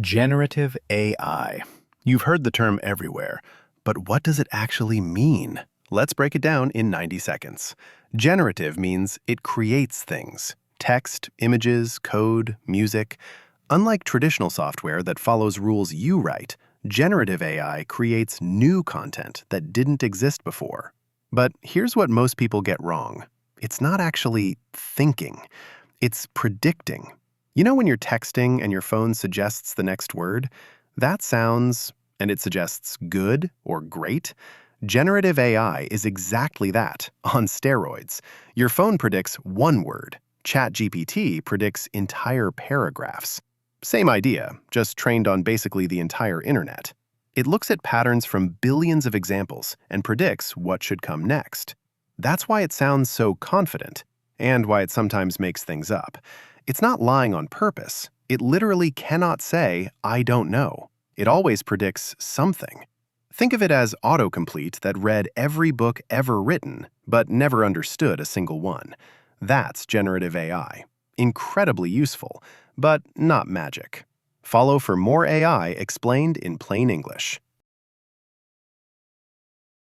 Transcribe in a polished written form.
Generative AI. You've heard the term everywhere, but what does it actually mean? Let's break it down in 90 seconds. Generative means it creates things: text, images, code, music. Unlike traditional software that follows rules you write, generative AI creates new content that didn't exist before. But here's what most people get wrong. It's not actually thinking, it's predicting. You know when you're texting and your phone suggests the next word? That sounds, and it suggests good or great. Generative AI is exactly that, on steroids. Your phone predicts one word. ChatGPT predicts entire paragraphs. Same idea, just trained on basically the entire internet. It looks at patterns from billions of examples and predicts what should come next. That's why it sounds so confident, and why it sometimes makes things up. It's not lying on purpose. It literally cannot say, "I don't know." It always predicts something. Think of it as autocomplete that read every book ever written, but never understood a single one. That's generative AI. Incredibly useful, but not magic. Follow for more AI explained in plain English.